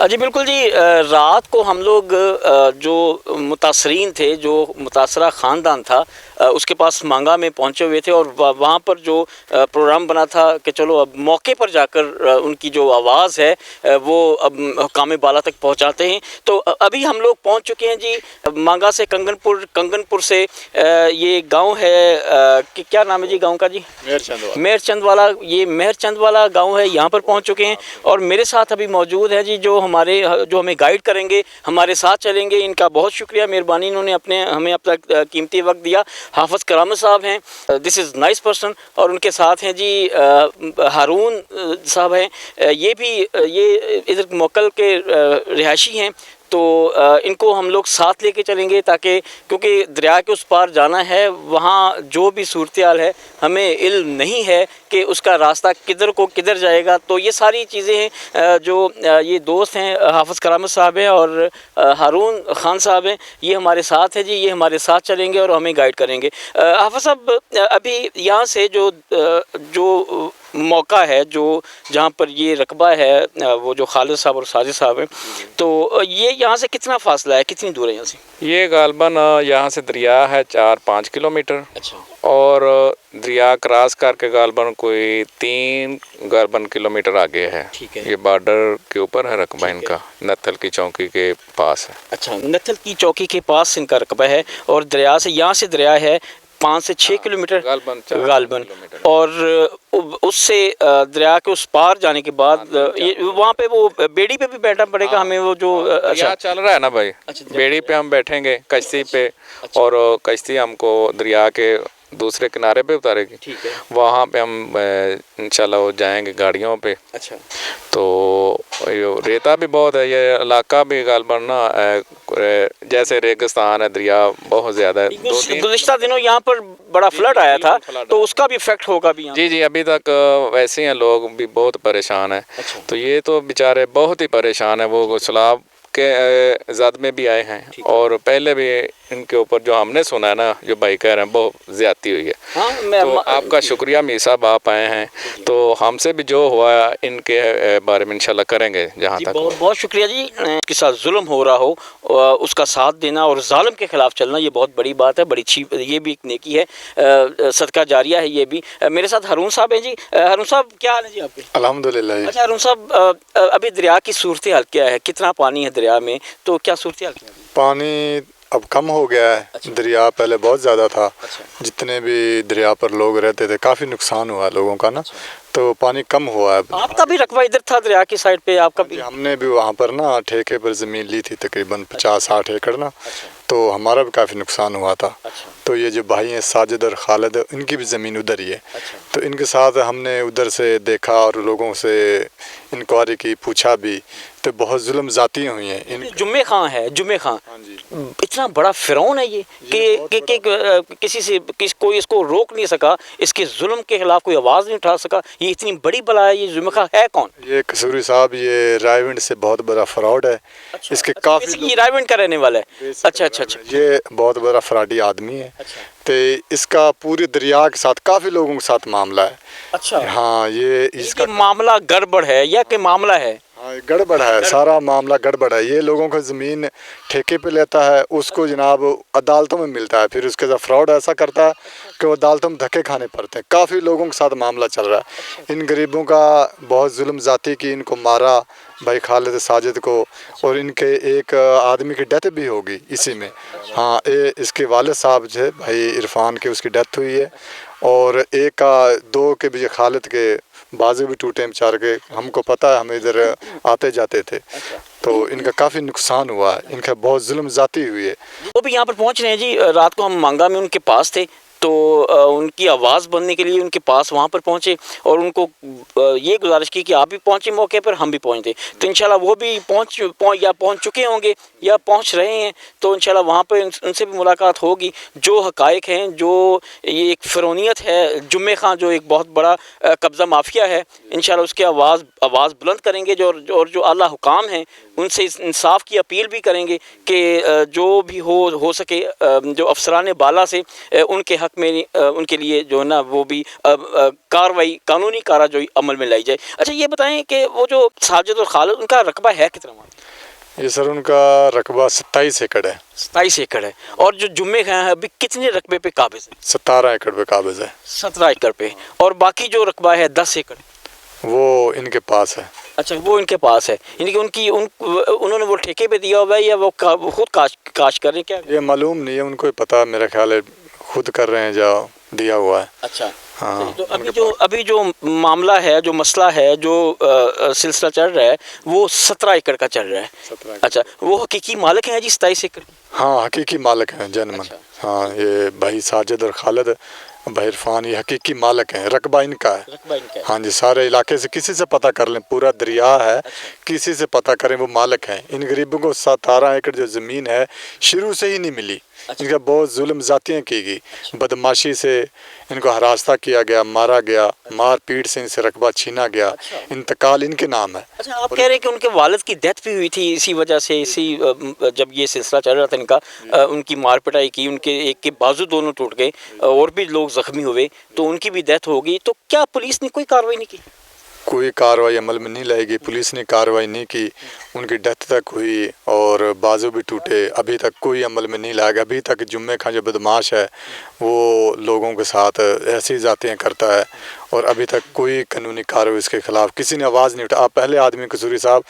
جی بالکل جی، رات کو ہم لوگ جو متاثرین تھے، جو متاثرہ خاندان تھا، اس کے پاس مانگا میں پہنچے ہوئے تھے، اور وہاں پر جو پروگرام بنا تھا کہ چلو اب موقع پر جا کر ان کی جو آواز ہے وہ اب حکام بالا تک پہنچاتے ہیں۔ تو ابھی ہم لوگ پہنچ چکے ہیں جی مانگا سے کنگن پور سے یہ گاؤں ہے، کہ کیا نام ہے جی گاؤں کا؟ جی مہر چند والا، یہ مہر چند والا گاؤں ہے، یہاں پر پہنچ چکے ہیں، اور میرے ساتھ ابھی موجود ہے جی جو ہمیں گائیڈ کریں گے، ہمارے ساتھ چلیں گے۔ ان کا بہت شکریہ، مہربانی، انہوں نے ہمیں اپنا قیمتی وقت دیا۔ حافظ کرامت صاحب ہیں، دس از نائس پرسن، اور ان کے ساتھ ہیں جی ہارون صاحب ہیں، یہ ادھر موکل کے رہائشی ہیں۔ تو ان کو ہم لوگ ساتھ لے کے چلیں گے، تاکہ کیونکہ دریا کے اس پار جانا ہے، وہاں جو بھی صورتحال ہے ہمیں علم نہیں ہے کہ اس کا راستہ کدھر جائے گا۔ تو یہ ساری چیزیں ہیں جو یہ دوست ہیں، حافظ کرامت صاحب ہیں اور ہارون خان صاحب ہیں، یہ ہمارے ساتھ ہیں جی، یہ ہمارے ساتھ چلیں گے اور ہمیں گائیڈ کریں گے۔ حافظ صاحب، ابھی یہاں سے جو موقع ہے، جہاں پر یہ رقبہ ہے، وہ جو خالد صاحب اور ساجد صاحب ہیں، تو یہ یہاں سے کتنا فاصلہ ہے، کتنی دور ہے یہاں سے؟ یہ غالباً یہاں سے دریا ہے 4-5 کلومیٹر، اچھا، اور دریا کراس کر کے غالباً کوئی 3 کلومیٹر آگے ہے۔ ٹھیک ہے، یہ بارڈر کے اوپر ہے رقبہ ان کا، نتھل کی چوکی کے پاس ہے۔ اچھا، نتھل کی چوکی کے پاس ان کا رقبہ ہے، اور یہاں سے دریا ہے 5 سے 6 کلومیٹر غالباً، اور اس سے دریا کے اس پار جانے کے بعد وہاں پہ وہ بیڑی پہ بھی بیٹھنا پڑے گا ہمیں، وہ جو دریا چل رہا ہے نا بھائی، بیڑی پہ ہم بیٹھیں گے، کشتی پہ، اور کشتی ہم کو دریا کے دوسرے کنارے پہ اتارے گی، وہاں پہ ہم انشاءاللہ وہ جائیں گے گاڑیوں پہ۔ اچھا، تو ریتا بھی بہت ہے، یہ علاقہ بھی غالباً نا جیسے ریگستان ہے، دریا بہت زیادہ ہے۔ گزشتہ دنوں یہاں پر بڑا فلڈ آیا تھا، تو اس کا بھی افیکٹ ہوگا بھی یہاں؟ جی، ابھی تک ویسے ہیں، لوگ بھی بہت پریشان ہیں۔ تو یہ تو بیچارے بہت ہی پریشان ہیں، وہ سیلاب کے زد میں بھی آئے ہیں، اور پہلے بھی ان کے اوپر جو ہم نے سنا ہے نا، جو بھائی کہہ رہے ہیں بہت زیادتی ہوئی ہے۔ تو آپ کا شکریہ میر صاحب، آپ آئے ہیں، تو ہم سے بھی جو ہوا ان کے بارے میں انشاءاللہ کریں گے جہاں تک۔ بہت شکریہ جی، اس کے ساتھ ظلم ہو رہا ہو اس کا ساتھ دینا اور ظالم کے خلاف چلنا، یہ بہت بڑی بات ہے، بڑی اچھی، یہ بھی ایک نیکی ہے، صدقہ جاریہ ہے یہ بھی۔ میرے ساتھ ہارون صاحب ہیں جی۔ ہارون صاحب، کیا حال ہے جی آپ کے؟ الحمدللہ۔ اچھا ہارون صاحب، ابھی دریا کی صورتحال کیا ہے؟ کتنا پانی ہے دریا میں؟ تو کیا صورتحال کیا ہے؟ پانی اب کم ہو گیا ہے، دریا پہلے بہت زیادہ تھا، جتنے بھی دریا پر لوگ رہتے تھے کافی نقصان ہوا لوگوں کا نا، تو پانی کم ہوا ہے۔ آپ کا بھی رقبہ ادھر تھا دریا کی سائڈ پہ؟ آپ کا بھی؟ ہم نے بھی وہاں پر نا ٹھیکے پر زمین لی تھی، تقریباً 50-60 ایکڑ نا، تو ہمارا بھی کافی نقصان ہوا تھا۔ تو یہ جو بھائی ہیں ساجد اور خالد، ان کی بھی زمین ادھر ہی ہے، تو ان کے ساتھ ہم نے ادھر سے دیکھا اور لوگوں سے انکوائری کی، پوچھا بھی، تو بہت ظلم ذاتی ہوئی ہیں۔ جمعہ خان ہے، جمعہ خان اتنا بڑا فرعون ہے یہ کہ کوئی اس کو روک نہیں سکا، اس کے ظلم کے خلاف کوئی آواز نہیں اٹھا سکا، یہ اتنی بڑی بلا ہے۔ یہ جمعہ خان ہے کون؟ یہ قصوری صاحب، یہ رائے ونڈ سے بہت بڑا فراڈ ہے، اس کے کافی یہ رائے ونڈ کا رہنے والا ہے؟ اچھا، یہ بہت بڑا فراڈی آدمی ہے، تو اس کا پورے دریا کے ساتھ کافی لوگوں کے ساتھ معاملہ ہے۔ اچھا، ہاں، یہ اس کا معاملہ گڑبڑ ہے یا کہ معاملہ ہے؟ گڑبڑ ہے، سارا معاملہ گڑبڑ ہے۔ یہ لوگوں کو زمین ٹھیکے پہ لیتا ہے، اس کو جناب عدالتوں میں ملتا ہے، پھر اس کے ساتھ فراڈ ایسا کرتا ہے کہ وہ عدالتوں میں دھکے کھانے پڑتے ہیں۔ کافی لوگوں کے ساتھ معاملہ چل رہا ہے، ان غریبوں کا بہت ظلم ذاتی کی، ان کو مارا بھائی خالد ساجد کو، اور ان کے ایک آدمی کی ڈیتھ بھی ہوگی اسی میں۔ ہاں، اس کے والد صاحب جو ہے بھائی عرفان کے، اس کی ڈیتھ ہوئی ہے، اور ایک کا 2 کے بھی خالد کے بازو بھی ٹوٹے بیچارے کے، ہم کو پتہ ہے، ہم ادھر آتے جاتے تھے، تو ان کا کافی نقصان ہوا ہے، ان کا بہت ظلم ذاتی ہوئی ہے۔ وہ بھی یہاں پر پہنچ رہے ہیں جی۔ رات کو ہم مانگا میں ان کے پاس تھے، تو ان کی آواز بننے کے لیے ان کے پاس وہاں پر پہنچے، اور ان کو یہ گزارش کی کہ آپ بھی پہنچے موقع پر، ہم بھی پہنچتے، تو انشاءاللہ وہ بھی پہنچ چکے ہوں گے یا پہنچ رہے ہیں، تو انشاءاللہ وہاں پہ ان سے بھی ملاقات ہوگی۔ جو حقائق ہیں، جو یہ ایک فرعونیت ہے، جمعہ خان جو ایک بہت بڑا قبضہ مافیا ہے، انشاءاللہ اس کی آواز بلند کریں گے، اور جو اعلیٰ حکام ہیں ان سے انصاف کی اپیل بھی کریں گے کہ جو بھی ہو سکے، جو افسران بالا سے ان کے حق حق میں ان کے لیے جو ہے نا وہ بھی کاروائی قانونی کارروائی عمل میں لائی جائے۔ اچھا یہ بتائیں کہ وہ جو ساجد اور خالد ان کا رقبہ ہے کتنا؟ یہ سر ان کا رقبہ 27 ایکڑ ہے۔ 27 ایکڑ ہے۔ اور جو جمعے خان ہے ابھی کتنے رقبے پہ قابض ہے؟ 17 ایکڑ پہ قابض ہے۔ 17 ایکڑ پہ، اور باقی جو رقبہ ہے 10 ایکڑ وہ ان کے پاس ہے۔ اچھا وہ ان کے پاس ہے، یعنی کہ انہوں نے وہ ٹھیکے پہ دیا ہوا ہے یا وہ خود کاشت کر رہے ہیں؟ کیا یہ معلوم نہیں ہے، ان کو ہی پتہ، میرا خیال ہے خود کر رہے ہیں جو دیا ہوا ہے۔ اچھا ہاں، تو ابھی جو معاملہ ہے، جو مسئلہ ہے، جو سلسلہ چل رہا ہے وہ 17 ایکڑ کا چل رہا ہے۔ اچھا وہ حقیقی مالک ہیں جی 27 ایکڑ؟ ہاں حقیقی مالک ہیں جنمن۔ ہاں یہ بھائی ساجد اور خالد بھائی عرفان یہ حقیقی مالک ہیں، رقبہ ان کا ہے۔ ہاں جی، سارے علاقے سے کسی سے پتہ کر لیں، پورا دریا ہے، کسی سے پتہ کریں وہ مالک ہیں۔ ان غریبوں کو 17 ایکڑ جو زمین ہے شروع سے ہی نہیں ملی، ان کا بہت ظلم زیادتیاں کی گئی، بدماشی سے ان کو ہراستہ کیا گیا، مارا گیا، مار پیٹ سے ان سے رقبہ چھینا گیا، انتقال ان کے نام ہے۔ اچھا آپ کہہ رہے ہیں کہ ان کے والد کی ڈیتھ بھی ہوئی تھی اسی وجہ سے، جب یہ سلسلہ چل رہا تھا ان کا، ان کی مار پٹائی کی، ان کے ایک کے بازو دونوں ٹوٹ گئے اور بھی لوگ زخمی ہوئے، تو ان کی بھی ڈیتھ ہو گئی، تو کیا پولیس نے کوئی کارروائی نہیں کی؟ کوئی کارروائی عمل میں نہیں لائے گی، پولیس نے کارروائی نہیں کی، ان کی ڈیتھ تک ہوئی اور بازو بھی ٹوٹے، ابھی تک کوئی عمل میں نہیں لایا گیا۔ ابھی تک جمعہ خان جو بدماش ہے وہ لوگوں کے ساتھ ایسی ذاتیں کرتا ہے، اور ابھی تک کوئی قانونی کارروائی اس کے خلاف کسی نے آواز نہیں اٹھا۔ آپ پہلے آدمی قصوری صاحب،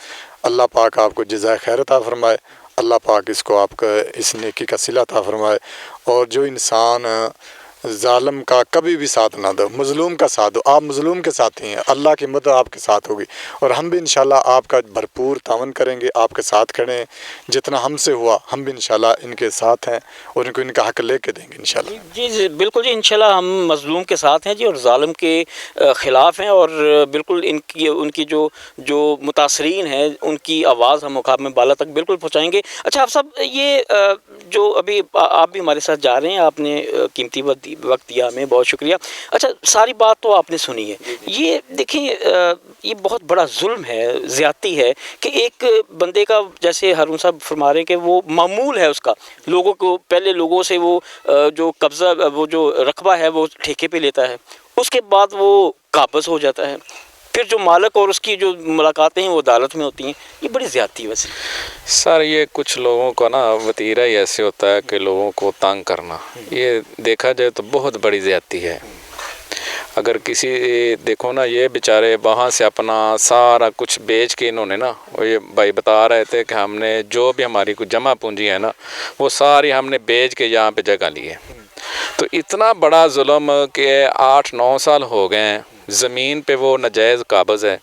اللہ پاک آپ کو جزائے خیر عطا فرمائے، اللہ پاک اس کو آپ کا اس نیکی کا صلہ عطا فرمائے، اور جو انسان ظالم کا کبھی بھی ساتھ نہ دو، مظلوم کا ساتھ دو، آپ مظلوم کے ساتھ ہی ہیں، اللہ کی مدد آپ کے ساتھ ہوگی، اور ہم بھی انشاءاللہ آپ کا بھرپور تعاون کریں گے، آپ کے ساتھ کھڑے ہیں، جتنا ہم سے ہوا ہم بھی انشاءاللہ ان کے ساتھ ہیں اور ان کو ان کا حق لے کے دیں گے انشاءاللہ۔ جی بالکل جی، انشاءاللہ ہم مظلوم کے ساتھ ہیں جی، اور ظالم کے خلاف ہیں، اور بالکل ان کی جو متاثرین ہیں ان کی آواز ہم مقام بالا تک بالکل پہنچائیں گے۔ اچھا آپ صاحب، یہ جو ابھی آپ بھی ہمارے ساتھ جا رہے ہیں، آپ نے قیمتی وقت دیا ہمیں، بہت شکریہ۔ اچھا ساری بات تو آپ نے سنی ہے، یہ دیکھیں یہ بہت بڑا ظلم ہے، زیادتی ہے کہ ایک بندے کا، جیسے ہارون صاحب فرما رہے ہیں کہ وہ معمول ہے اس کا، لوگوں کو پہلے لوگوں سے وہ جو قبضہ، وہ جو رقبہ ہے وہ ٹھیکے پہ لیتا ہے، اس کے بعد وہ قابض ہو جاتا ہے، پھر جو مالک اور اس کی جو ملاقاتیں ہیں وہ عدالت میں ہوتی ہیں، یہ بڑی زیادتی ہے ویسے سر۔ یہ کچھ لوگوں کا نا وتیرہ ہی ایسے ہوتا ہے کہ لوگوں کو تنگ کرنا، یہ دیکھا جائے تو بہت بڑی زیادتی ہے۔ اگر کسی دیکھو نا، یہ بیچارے وہاں سے اپنا سارا کچھ بیچ کے انہوں نے نا، یہ بھائی بتا رہے تھے کہ ہم نے جو بھی ہماری کچھ جمع پونجی ہے نا وہ ساری ہم نے بیچ کے یہاں پہ جگہ لی ہے۔ تو اتنا بڑا ظلم کہ 8-9 سال ہو گئے ہیں، زمین پہ وہ ناجائز قابض ہے،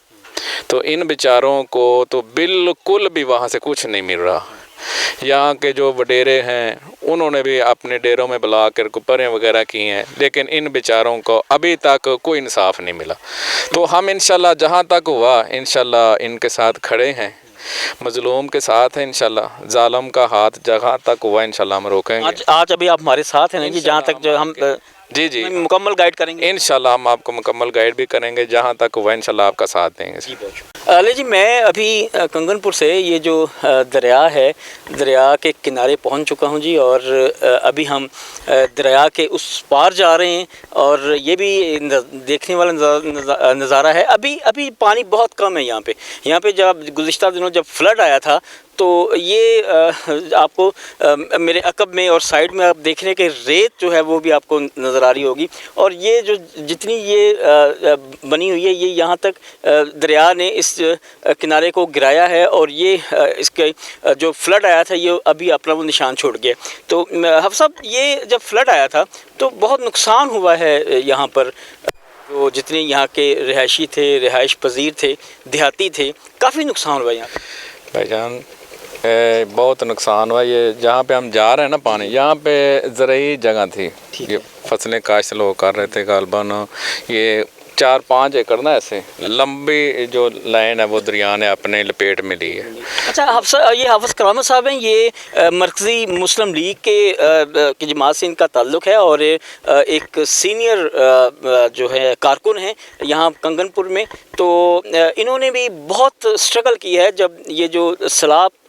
تو ان بیچاروں کو تو بالکل بھی وہاں سے کچھ نہیں مل رہا۔ یہاں کے جو وڈیرے ہیں انہوں نے بھی اپنے ڈیروں میں بلا کر کپریں وغیرہ کی ہیں، لیکن ان بیچاروں کو ابھی تک کوئی انصاف نہیں ملا۔ تو ہم انشاءاللہ جہاں تک ہوا انشاءاللہ ان کے ساتھ کھڑے ہیں، مظلوم کے ساتھ ہیں انشاءاللہ، ظالم کا ہاتھ جہاں تک ہوا انشاءاللہ ہم روکیں گے۔ آج ابھی آپ ہمارے ساتھ ہیں نا جی، جہاں تک جو ہم جی مکمل گائیڈ کریں گے انشاءاللہ، ہم آپ کو مکمل گائیڈ بھی کریں گے، جہاں تک ہوا انشاءاللہ آپ کا ساتھ دیں گے۔ علی جی، میں ابھی کنگن پور سے یہ جو دریا ہے، دریا کے کنارے پہنچ چکا ہوں جی، اور ابھی ہم دریا کے اس پار جا رہے ہیں، اور یہ بھی دیکھنے والا نظارہ ہے۔ ابھی پانی بہت کم ہے یہاں پہ جب گزشتہ دنوں جب فلڈ آیا تھا تو یہ آپ کو میرے عقب میں اور سائیڈ میں آپ دیکھ رہے ہیں کہ ریت جو ہے وہ بھی آپ کو نظر آ رہی ہوگی، اور یہ جو جتنی یہ بنی ہوئی ہے، یہ یہاں تک دریا نے اس کنارے کو گرایا ہے، اور یہ اس کے جو فلڈ آیا تھا یہ ابھی اپنا وہ نشان چھوڑ گیا۔ تو حفظ صاحب، یہ جب فلڈ آیا تھا تو بہت نقصان ہوا ہے یہاں پر، جو جتنے یہاں کے رہائشی تھے، رہائش پذیر تھے، دیہاتی تھے، کافی نقصان ہوا یہاں پہ بھائی جان، بہت نقصان ہوا۔ یہ جہاں پہ ہم جا رہے ہیں نا پانی، یہاں پہ زرعی جگہ تھی، یہ فصلیں کاشت لوگ کر رہے تھے غالباً، یہ 4-5 ایکڑ نا ایسے لمبی جو لائن ہے وہ دریا نے اپنے لپیٹ میں لی ہے۔ اچھا یہ حافظ کرامت صاحب ہیں، یہ مرکزی مسلم لیگ کے جماعت سے ان کا تعلق ہے، اور ایک سینئر جو ہے کارکن ہیں یہاں کنگن پور میں، تو انہوں نے بھی بہت اسٹرگل کی ہے جب یہ جو سیلاب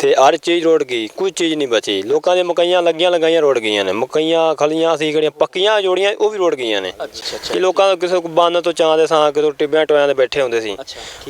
ਤੇ ਹਰ ਚੀਜ਼ ਰੁੜ ਗਈ, ਕੋਈ ਚੀਜ਼ ਨਹੀਂ ਬਚੀ। ਲੋਕਾਂ ਦੀਆਂ ਮਕਈਆਂ ਲਗਾਈਆਂ ਰੁੜ ਗਈਆਂ ਨੇ, ਮਕਈਆਂ ਖਲੀਆਂ ਸੀ ਜਿਹੜੀਆਂ ਪੱਕੀਆਂ ਜੋੜੀਆਂ ਉਹ ਵੀ ਰੁੜ ਗਈਆਂ ਨੇ। ਅੱਛਾ। ਕਿ ਲੋਕਾਂ ਦਾ ਕਿਸੇ ਬੰਨ ਤੋਂ ਚਾਂਦੇ ਸਾਂ, ਕਿਤੋਂ ਟਿੱਬਿਆਂ ਟੋਇਆਂ ਦੇ ਬੈਠੇ ਹੁੰਦੇ ਸੀ,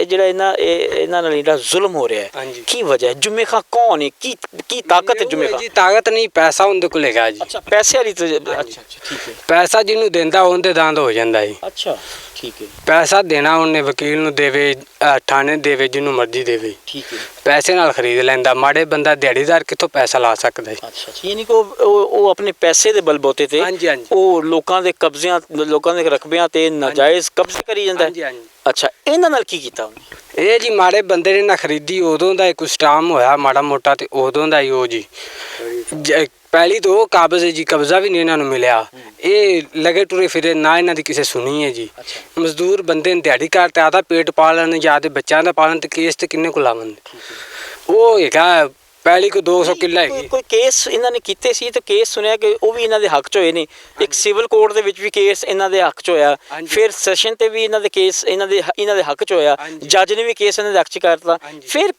ਜਿਹੜਾ ਇਹਨਾਂ ਨਾਲ ਜਿਹੜਾ ਜ਼ੁਲਮ ਹੋ ਰਿਹਾ ਹੈ ਕੀ ਵਜ੍ਹਾ ਹੈ? ਜੁਮੇ ਖਾਂ ਕੌਣ ਹੈ? ਕੀ ਤਾਕਤ ਹੈ ਜੁਮੇ ਖਾਂ? ਜੀ ਤਾਕਤ ਨਹੀਂ, ਪੈਸਾ ਉਹਦੇ ਕੋਲ ਹੈਗਾ ਜੀ। ਅੱਛਾ ਪੈਸੇ ਵਾਲੀ ਅੱਛਾ ਠੀਕ ਹੈ। ਪੈਸਾ ਜਿਹਨੂੰ ਦਿੰਦਾ ਉਹਦੇ ਦੰਦ ਹੋ ਜਾਂਦਾ ਜੀ। ਅੱਛਾ ਠੀਕ ਹੈ। ਪੈਸਾ ਦੇਣਾ ਉਹਨੇ ਵਕੀਲ ਨੂੰ ਦੇਵੇ, ਥਾਣੇ ਦੇਵੇ, ਜਿਹਨੂੰ ਮਰਜ਼ੀ ਦੇਵੇ, ਠੀਕ ਹੈ। ਪੈਸੇ ਨਾਲ ਖਰੀਦ ਲੈਂਦਾ। ਮਾੜੇ ਬੰਦਾ ਦਿਹਾੜੀਦਾਰ ਕਿੱਥੋਂ ਪੈਸਾ ਲਾ ਸਕਦਾ ਹੈ? ਅੱਛਾ ਯਾਨੀ ਕਿ ਉਹ ਆਪਣੇ ਪੈਸੇ ਦੇ ਬਲਬੋਤੇ ਤੇ ਹਾਂਜੀ ਹਾਂਜੀ ਉਹ ਲੋਕਾਂ ਦੇ ਕਬਜ਼ਿਆਂ, ਲੋਕਾਂ ਦੇ ਰਕਬਿਆਂ ਤੇ ਨਾਜਾਇਜ਼ ਕਬਜ਼ੇ ਕਰੀ ਜਾਂਦਾ ਹੈ। ਹਾਂਜੀ ਹਾਂਜੀ। ਅੱਛਾ ਇਹਨਾਂ ਨਾਲ ਕੀ ਕੀਤਾ ਉਹਨੇ? ਇਹ ਜੀ ਮਾੜੇ ਬੰਦੇ ਨੇ ਨਾ ਖਰੀਦੀ, ਉਦੋਂ ਦਾ ਕੁਝ ਟਾਈਮ ਹੋਇਆ ਮਾੜਾ ਮੋਟਾ, ਤੇ ਉਦੋਂ ਦਾ ਹੀ ਉਹ ਜੀ ਪਹਿਲੀ ਤਾਂ ਉਹ ਕਾਬਜ਼ ਹੈ ਜੀ, ਕਬਜ਼ਾ ਵੀ ਨਹੀਂ ਇਹਨਾਂ ਨੂੰ ਮਿਲਿਆ। ਇਹ ਲਗੇ ਟੁਰੇ ਫਿਰੇ ਨਾ, ਇਹਨਾਂ ਦੀ ਕਿਸੇ ਸੁਣੀ ਹੈ ਜੀ। ਮਜ਼ਦੂਰ ਬੰਦੇ ਨੇ ਦਿਹਾੜੀ ਕਰਦੇ, ਆਦਾ ਪੇਟ ਪਾਲਣ ਜਾਂ ਤੇ ਬੱਚਿਆਂ ਦਾ ਪਾਲਣ, ਤੇ ਕੇਸ ਤੇ ਕਿੰਨੇ ਕੋ ਲਾਵਣ? ਉਹ ਹੈਗਾ ਪਹਿਲੀ ਕੋ 200 ਕਿੱਲਾ ਹੈਗੀ। ਕੋਈ ਕੇਸ ਇਹਨਾਂ ਨੇ ਕੀਤੇ ਸੀ ਤੇ ਕੇਸ ਸੁਣਿਆ ਕਿ ਉਹ ਵੀ ਇਹਨਾਂ ਦੇ ਹੱਕ 'ਚ ਹੋਏ ਨੇ। ਇੱਕ ਸਿਵਲ ਕੋਰਟ ਦੇ ਵਿੱਚ ਵੀ ਕੇਸ ਇਹਨਾਂ ਦੇ ਹੱਕ 'ਚ ਹੋਇਆ, ਫਿਰ ਸੈਸ਼ਨ ਤੇ ਵੀ ਇਹਨਾਂ ਦੇ ਕੇਸ ਇਹਨਾਂ ਦੇ ਹੱਕ 'ਚ ਹੋਇਆ, ਜੱਜ ਨੇ ਵੀ ਕੇਸ ਇਹਨਾਂ ਦੇ ਹੱਕ 'ਚ ਕਰਤਾ।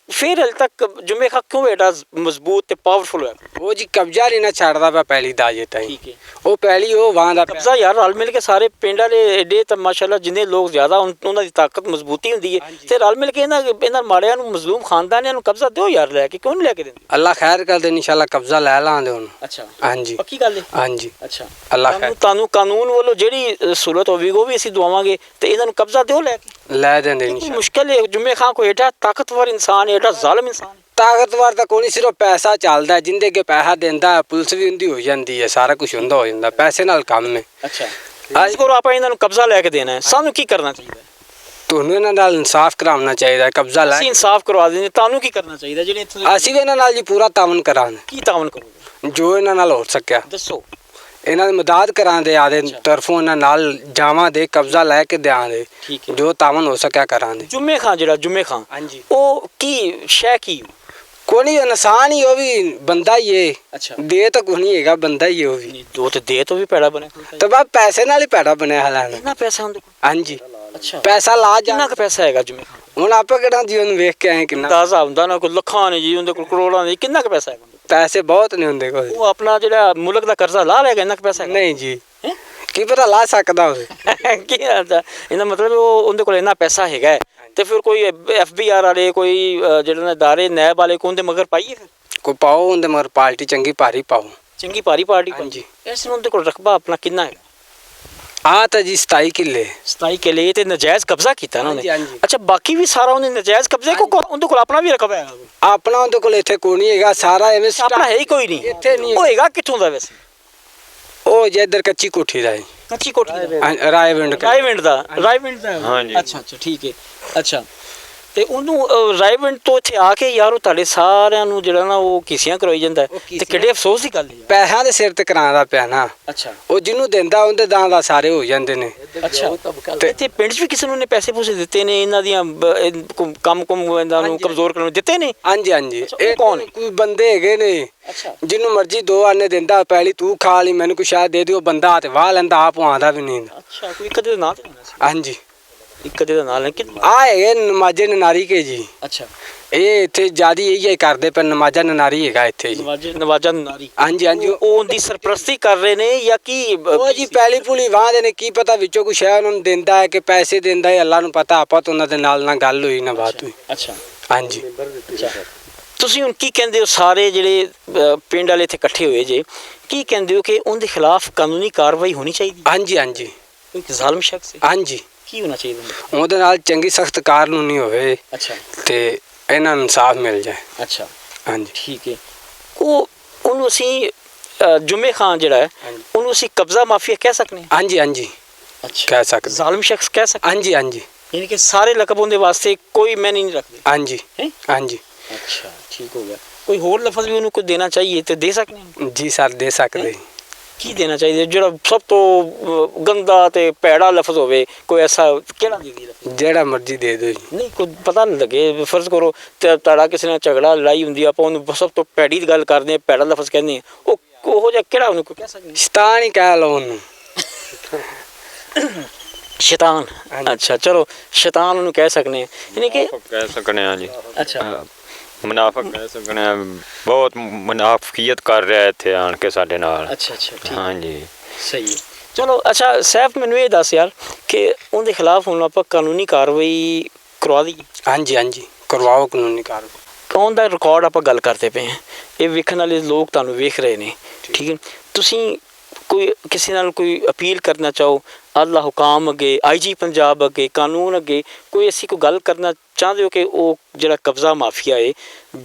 ਫਿਰ ਹਲ ਤੱਕ ਜੁਮੇ ਖਾਂ ਕਿਉਂ ਐਡਾ ਮਜ਼ਬੂਤ ਤੇ ਪਾਵਰਫੁਲ ਹੋਇਆ? ਉਹ ਜੀ ਕਬਜ਼ਾ ਨਹੀਂ ਨਾ ਛੱਡਦਾ ਪਿਆ ਪਹਿਲੀ ਦਾ ਅਜੇ ਤਾਈਂ। ਠੀਕ ਹੈ। ਉਹ ਪਹਿਲੀ ਉਹ ਵਾਂ ਦਾ ਕਬਜ਼ਾ ਯਾਰ ਰਲ ਮਿਲ ਕੇ ਸਾਰੇ ਪਿੰਡ ਵਾਲੇ ਏਡੇ ਤਾਂ ਮਾਸ਼ਾਅੱਲਾ ਜਿੰਨੇ ਲੋਕ ਜ਼ਿਆਦਾ ਉਹਨਾਂ ਦੀ ਤਾਕਤ ਮਜ਼ਬੂਤੀ ਹੁੰਦੀ ਹੈ, ਤੇ ਰਲ ਮਿਲ ਕੇ ਇਹਨਾਂ ਮਾੜਿਆਂ ਨੂੰ, ਮਜ਼ਲੂਮ ਖਾਨਦਾਨਾਂ ਨੂੰ ਕਬਜ਼ਾ ਦਿਓ ਯਾਰ, ਲੈ ਕੇ ਕਿਉਂ ਨਹੀਂ ਲੈ ਕੇ ਦਿੰਦੇ? ਅੱਲਾ ਖੈਰ ਕਰਦੇ ਇਨਸ਼ਾਅੱਲਾ ਕਬਜ਼ਾ ਲੈ ਲਾਂਗੇ ਹੁਣ ਅੱਛਾ ਹਾਂਜੀ ਪੱਕੀ ਗੱਲ ਹੈ ਹਾਂਜੀ ਅੱਛਾ ਅੱਲਾ ਖੈਰ ਤੁਹਾਨੂੰ ਕਾਨੂੰਨ ਵੱਲੋਂ ਜਿਹੜੀ ਸਹੂਲਤ ਹੋਵੇਗੀ ਉਹ ਵੀ ਅਸੀਂ ਦਵਾਵਾਂਗੇ ਤੇ ਇਹਨਾਂ ਨੂੰ ਕਬਜ਼ਾ ਦਿਓ ਲੈ ਕੇ ਲੈ ਦਿੰਦੇ ਕਿੰਨੀ ਇਨਸ਼ਾਅੱਲਾ ਮੁਸ਼ਕਿਲ ਹੈ ਜੁਮੇ ਖਾਂ ਕੋਈ ਐਡਾ ਤਾਕਤਵਰ ਇਨਸਾਨ ਹੈ ਐਡਾ ਜ਼ਾਲਮ ਇਨਸਾਨ ਹੈ ਤਾਕਤਵਰ ਤਾਂ ਕੋਈ ਨਹੀਂ ਸਿਰਫ ਪੈਸਾ ਚੱਲਦਾ ਜਿੰਦੇ ਅੱਗੇ ਪੈਸਾ ਦਿੰਦਾ ਪੁਲਿਸ ਵੀ ਹੁੰਦੀ ਹੋ ਜਾਂਦੀ ਹੈ ਸਾਰਾ ਕੁਝ ਹੁੰਦਾ ਹੋ ਜਾਂਦਾ ਪੈਸੇ ਨਾਲ ਕੰਮ ਹੈ ਅੱਛਾ ਅੱਜ ਕੋਲ ਆਪਾਂ ਇਹਨਾਂ ਨੂੰ ਕਬਜ਼ਾ ਲੈ ਕੇ ਦੇਣਾ ਹੈ ਸਾਨੂੰ ਕੀ ਕਰਨਾ ਚਾਹੀਦਾ ਹੈ ਤੁਹਾਨੂੰ ਇਹਨਾਂ ਨਾਲ ਇਨਸਾਫ ਕਰਾਉਣਾ ਚਾਹੀਦਾ ਹੈ, ਕਬਜ਼ਾ ਲੈ ਅਸੀਂ ਇਨਸਾਫ ਕਰਵਾ ਦੇਣੇ ਤੁਹਾਨੂੰ ਕੀ ਕਰਨਾ ਚਾਹੀਦਾ ਜਿਹੜੇ ਇੱਥੇ ਅਸੀਂ ਵੀ ਇਹਨਾਂ ਨਾਲ ਜੀ ਪੂਰਾ ਤਾਵਨ ਕਰਾਂਗੇ ਕੀ ਤਾਵਨ ਕਰੋਗੇ ਜੋ ਇਹਨਾਂ ਨਾਲ ਹੋ ਸਕਿਆ ਦੱਸੋ ਇਹਨਾਂ ਦੀ ਮਦਦ ਕਰਾਂਗੇ ਆਦੇ ਤਰਫੋਂ ਇਹਨਾਂ ਨਾਲ ਜਾਵਾਂ ਦੇ ਕਬਜ਼ਾ ਲੈ ਕੇ ਦਿਆਂਗੇ ਠੀਕ ਹੈ ਜੋ ਤਾਵਨ ਹੋ ਸਕਿਆ ਕਰਾਂਗੇ ਜੁਮੇ ਖਾਂ ਜਿਹੜਾ ਜੁਮੇ ਖਾਂ ਹਾਂਜੀ ਉਹ ਕੀ ਸ਼ੈ ਕੀ ਕੋਈ ਨਹੀਂ ਇਨਸਾਨ ਹੀ ਉਹ ਵੀ ਬੰਦਾ ਹੀ ਹੈ ਅੱਛਾ ਦੇ ਤਾਂ ਕੋਈ ਨਹੀਂ ਹੈਗਾ ਬੰਦਾ ਹੀ ਹੈ ਉਹ ਵੀ ਨਹੀਂ ਦੋ ਤੇ ਦੇ ਤੋਂ ਵੀ ਪੈੜਾ ਬਣਿਆ ਤੇ ਬਸ ਪੈਸੇ ਨਾਲ ਹੀ ਪੈੜਾ ਬਣਿਆ ਹਾਲਾਂ ਕਿੰਨਾ ਪੈਸਾ ਹੁੰਦੇ ਹਾਂਜੀ ਅੱਛਾ ਪੈਸਾ ਲਾ ਜਾ ਕਿੰਨਾ ਕੁ ਪੈਸਾ ਹੈਗਾ ਜੁਮੇ ਖਾਂ ਹੁਣ ਆਪਾਂ ਕਿਹੜਾ ਜੀ ਉਹਨੂੰ ਵੇਖ ਕੇ ਆਏ ਕਿੰਨਾ ਅੰਦਾਜ਼ਾ ਹੁੰਦਾ ਨਾ ਕੋਈ ਲੱਖਾਂ ਨੇ ਜੀ ਉਹਦੇ ਕੋਲ ਕਰੋੜਾਂ ਨੇ ਕਿੰਨਾ ਕੁ ਪੈਸਾ ਹੈਗਾ ਪੈਸੇ ਬਹੁਤ ਨਹੀਂ ਹੁੰਦੇ ਕੋਈ ਉਹ ਆਪਣਾ ਜਿਹੜਾ ਮੁਲਕ ਦਾ ਕਰਜ਼ਾ ਲਾ ਲੇਗਾ ਇੰਨਾ ਕੁ ਪੈਸਾ ਹੈਗਾ ਨਹੀਂ ਜੀ ਹੈਂ? ਕੀ ਪਤਾ ਲਾ ਸਕਦਾ ਹੋਵੇ ਕੀ ਹੁੰਦਾ ਇਹਦਾ ਮਤਲਬ ਉਹ ਉਹਦੇ ਕੋਲ ਇੰਨਾ ਪੈਸਾ ਹੈਗਾ ਹੈ, ਤੇ ਫਿਰ ਕੋਈ FBI ਵਾਲੇ ਕੋਈ ਜਿਹੜੇ ਨੇ ادارے ਨੈਬ ਵਾਲੇ ਕੋਲ ਦੇ ਮਗਰ ਪਾਈਏ ਫਿਰ ਕੋਈ ਪਾਓ ਉਹਦੇ ਮਗਰ ਪਾਰਟੀ ਚੰਗੀ ਭਾਰੀ ਪਾਓ ਚੰਗੀ ਭਾਰੀ ਪਾਰਟੀ ਹਾਂਜੀ। ਇਸ ਨੂੰ ਉਹਦੇ ਕੋਲ ਰਕਬਾ ਆਪਣਾ ਕਿੰਨਾ ਹੈਗਾ ਆ ਤਾਂ ਜੀ 27 ਕਿੱਲੇ 27 ਕਿੱਲੇ ਤੇ ਨਜਾਇਜ਼ ਕਬਜ਼ਾ ਕੀਤਾ ਨਾ ਹਾਂਜੀ, ਉਹਨੇ ਹਾਂਜੀ। ਅੱਛਾ ਬਾਕੀ ਵੀ ਸਾਰਾ ਉਹਨੇ ਨਜਾਇਜ਼ ਕਬਜ਼ੇ ਕੋ ਉਹਦੇ ਕੋਲ ਆਪਣਾ ਵੀ ਰਕਬਾ ਹੈਗਾ ਕੋਈ? ਆਪਣਾ ਉਹਦੇ ਕੋਲ ਇੱਥੇ ਕੋਈ ਨਹੀਂ ਹੈਗਾ ਸਾਰਾ ਐਵੇਂ ਆਪਣਾ ਹੈ ਹੀ ਕੋਈ ਨਹੀਂ ਇੱਥੇ ਨਹੀਂ ਹੋਏਗਾ ਕਿੱਥੋਂ ਦਾ ਵੈਸੇ ਉਹ ਜੇ ਇੱਧਰ ਕੱਚੀ ਕੋਠੀ ਦਾ ਹੈ ਕੱਚੀ ਕੋਠੀ ਦਾ ਰਾਏਵਿੰਡ ਰਾਈਵਿੰਡ ਦਾ ਰਾਈਵਿੰਡ ਦਾ ਹਾਂਜੀ। ਅੱਛਾ ਅੱਛਾ ਠੀਕ ਹੈ ਅੱਛਾ ਤੇ ਉਹਨੂੰ ਰਾਈਵਿੰਡ ਤੋਂ ਇੱਥੇ ਆ ਕੇ ਯਾਰ ਉਹ ਤੁਹਾਡੇ ਸਾਰਿਆਂ ਨੂੰ ਜਿਹੜਾ ਨਾ ਉਹ ਕੀਸੀਆਂ ਕਰਵਾਈ ਜਾਂਦਾ ਹੈ। ਤੇ ਕਿੱਡੇ ਅਫਸੋਸ ਦੀ ਗੱਲ ਹੈ ਯਾਰ। ਪੈਸਿਆਂ ਦੇ ਸਿਰ ਤੇ ਕਰਾਉਂਦਾ ਪਿਆ ਨਾ ਅੱਛਾ ਉਹ ਜਿਹਨੂੰ ਦਿੰਦਾ ਉਹਦੇ ਦਾਂ ਦਾ ਸਾਰੇ ਹੋ ਜਾਂਦੇ ਨੇ ਅੱਛਾ ਤੇ ਇੱਥੇ ਪਿੰਡ 'ਚ ਵੀ ਕਿਸੇ ਨੂੰ ਨੇ ਪੈਸੇ ਪੂਸੇ ਦਿੱਤੇ ਨੇ ਇਹਨਾਂ ਦੀਆਂ ਕੰਮ ਇਹਨਾਂ ਨੂੰ ਕਮਜ਼ੋਰ ਕਰਨ ਨੂੰ ਦਿੱਤੇ ਨੇ ਹਾਂਜੀ ਹਾਂਜੀ ਅੱਛਾ, ਉਹ ਇਹ ਕੌਣ ਹੈ? ਕੋਈ ਬੰਦੇ ਹੈਗੇ ਨੇ ਅੱਛਾ ਜਿਹਨੂੰ ਮਰਜ਼ੀ ਦੋ ਆਨੇ ਦਿੰਦਾ ਪਹਿਲੀ ਤੂੰ ਖਾ ਲਈ ਮੈਨੂੰ ਕੁਛ ਸ਼ਾਇਦ ਦੇ ਦਿਓ ਬੰਦਾ ਹੱਥ ਵਾਹ ਲੈਂਦਾ ਆਪ ਆਉਂਦਾ ਵੀ ਨਹੀਂ ਅੱਛਾ ਕੋਈ ਇੱਕ ਦੇ ਨਾਂ ਤੇ ਹੋਣਾ ਸੀ ਹਾਂਜੀ ਇੱਕ ਦੇ ਨਾਂ ਲੈ ਕਿ ਆ ਹੈਗੇ ਨਮਾਜ਼ੇ ਨਨਾਰੀ ਕੇ ਜੀ ਅੱਛਾ ਇਹ ਇੱਥੇ ਜਿਆਦੀ ਇਹੀ ਕਰਦੇ ਪਰ ਨਮਾਜ਼ਾ ਨਨਾਰੀ ਹੈਗਾ ਇੱਥੇ ਜੀ ਨਵਾਜਾ ਨਾਰੀ ਹਾਂਜੀ ਹਾਂਜੀ ਉਹ ਉਹਦੀ ਸਰਪ੍ਰਸਤੀ ਕਰ ਰਹੇ ਨੇ ਜਾਂ ਕੀ ਉਹ ਜੀ ਪਹਿਲੀ ਪੁਲੀ ਵਾਹ ਦੇ ਨੇ ਕੀ ਪਤਾ ਵਿੱਚੋਂ ਕੁਛ ਹੈ ਉਹਨਾਂ ਨੂੰ ਦਿੰਦਾ ਹੈ ਕਿ ਪੈਸੇ ਦਿੰਦਾ ਹੈ ਅੱਲਾ ਨੂੰ ਪਤਾ ਆਪਾਂ ਤਾਂ ਉਹਨਾਂ ਦੇ ਨਾਲ ਨਾ ਗੱਲ ਹੋਈ ਨਾ ਬਾਤ ਹੋਈ ਅੱਛਾ ਹਾਂਜੀ ਤੁਸੀਂ ਹੁਣ ਕੀ ਕਹਿੰਦੇ ਹੋ ਸਾਰੇ ਜਿਹੜੇ ਪਿੰਡ ਵਾਲੇ ਇੱਥੇ ਇਕੱਠੇ ਹੋਏ ਜੇ ਕੀ ਕਹਿੰਦੇ ਹੋ ਕਿ ਉਹਦੇ ਖਿਲਾਫ ਕਾਨੂੰਨੀ ਕਾਰਵਾਈ ਹੋਣੀ ਚਾਹੀਦੀ ਹਾਂਜੀ ਹਾਂਜੀ ਕੋਈ ਜ਼ਾਲਮ ਸ਼ਖਸ ਹੈ ਹਾਂਜੀ ਕੀ ਹੋਣਾ ਚਾਹੀਦਾ ਉਹਦੇ ਨਾਲ ਚੰਗੀ ਸਖਤ ਕਾਨੂੰਨੀ ਹੋਵੇ ਅੱਛਾ ਤੇ ਇਹਨਾਂ ਨੂੰ ਇਨਸਾਫ ਮਿਲ ਜਾਏ ਅੱਛਾ ਹਾਂਜੀ ਠੀਕ ਹੈ ਉਹਨੂੰ ਅਸੀਂ ਜੁਮੇ ਖਾਨ ਜਿਹੜਾ ਹੈ ਹਾਂਜੀ। ਉਹਨੂੰ ਅਸੀਂ ਕਬਜ਼ਾ ਮਾਫੀਆ ਕਹਿ ਸਕਦੇ ਹਾਂ ਹਾਂਜੀ ਹਾਂਜੀ ਅੱਛਾ ਕਹਿ ਸਕਦੇ ਜ਼ਾਲਮ ਸ਼ਖਸ ਕਹਿ ਸਕਦੇ ਹਾਂਜੀ ਹਾਂਜੀ ਯਾਨੀ ਕਿ ਸਾਰੇ ਲਕਬ ਉਹਦੇ ਵਾਸਤੇ ਕੋਈ ਮੈਂ ਨਹੀਂ ਰੱਖਦੇ ਹਾਂਜੀ ਹੈਂ? ਹਾਂਜੀ ਅੱਛਾ ਠੀਕ ਹੋ ਗਿਆ ਕੋਈ ਹੋਰ ਲਫ਼ਜ਼ ਵੀ ਉਹਨੂੰ ਕੁਝ ਦੇਣਾ ਚਾਹੀਏ ਤੇ ਦੇ ਸਕਦੇ ਹਾਂ ਜੀ ਸਰ ਦੇ ਸਕਦੇ ਕੀ ਦੇਣਾ ਚਾਹੀਦਾ ਜਿਹੜਾ ਸਭ ਤੋਂ ਗੰਦਾ ਤੇ ਭੈੜਾ ਲਫ਼ਜ਼ ਹੋਵੇ ਕੋਈ ਐਸਾ ਕਿਹੜਾ ਦੇ ਦਈਏ ਲਫ਼ਜ਼ ਜਿਹੜਾ ਮਰਜ਼ੀ ਦੇ ਦਿਓ ਜੀ ਨਹੀਂ ਕੋਈ ਪਤਾ ਨਹੀਂ ਲੱਗੇ ਫਰਜ਼ ਕਰੋ ਤੇ ਤੁਹਾਡਾ ਕਿਸੇ ਨਾਲ ਝਗੜਾ ਲੜਾਈ ਹੁੰਦੀ ਆ ਆਪਾਂ ਉਹਨੂੰ ਸਭ ਤੋਂ ਭੈੜੀ ਗੱਲ ਕਰਦੇ ਆ ਭੈੜਾ ਲਫ਼ਜ਼ ਕਹਿੰਦੇ ਆ ਉਹ ਜਿਹਾ ਕਿਹੜਾ ਉਹਨੂੰ ਕੋਈ ਕਹਿ ਸਕਦੇ ਸ਼ੈਤਾਨ ਹੀ ਕਹਿ ਲਓ ਉਹਨੂੰ ਸ਼ੈਤਾਨ ਅੱਛਾ ਚਲੋ ਸ਼ੈਤਾਨ ਉਹਨੂੰ ਕਹਿ ਸਕਦੇ ਆ ਯਾਨੀ ਕਿ ਕਹਿ ਸਕਨੇ ਆ ਜੀ ਅੱਛਾ ਮੁਨਾਫਕ ਕਹਿ ਸਕਨੇ ਆ ਬਹੁਤ ਮੁਨਾਫਕੀਅਤ ਕਰ ਰਿਹਾ ਇੱਥੇ ਆਣ ਕੇ ਸਾਡੇ ਨਾਲ ਅੱਛਾ ਅੱਛਾ ਠੀਕ ਹਾਂਜੀ ਸਹੀ ਹੈ ਚਲੋ ਅੱਛਾ ਸੈਫ ਮੈਨੂੰ ਇਹ ਦੱਸ ਯਾਰ ਕਿ ਉਹਦੇ ਖਿਲਾਫ ਹੁਣ ਆਪਾਂ ਕਾਨੂੰਨੀ ਕਾਰਵਾਈ ਕਰਵਾ ਦਈਏ ਹਾਂਜੀ ਹਾਂਜੀ ਕਰਵਾਓ ਕਾਨੂੰਨੀ ਕਾਰਵਾਈ ਕੌਣ ਦਾ ਰਿਕਾਰਡ ਆਪਾਂ ਗੱਲ ਕਰਦੇ ਪਏ ਹਾਂ ਇਹ ਵੇਖਣ ਵਾਲੇ ਲੋਕ ਤੁਹਾਨੂੰ ਵੇਖ ਰਹੇ ਨੇ ਠੀਕ ਹੈ ਤੁਸੀਂ ਕੋਈ ਕਿਸੇ ਨਾਲ ਕੋਈ ਅਪੀਲ ਕਰਨਾ ਚਾਹੋ ਅੱਲਾ ਹੁਕਾਮ ਅੱਗੇ IG ਪੰਜਾਬ ਅੱਗੇ ਕਾਨੂੰਨ ਅੱਗੇ ਕੋਈ ਅਸੀਂ ਕੋਈ ਗੱਲ ਕਰਨਾ ਚਾਹੁੰਦੇ ਹੋ ਕਿ ਉਹ ਜਿਹੜਾ ਕਬਜ਼ਾ ਮਾਫੀਆ ਹੈ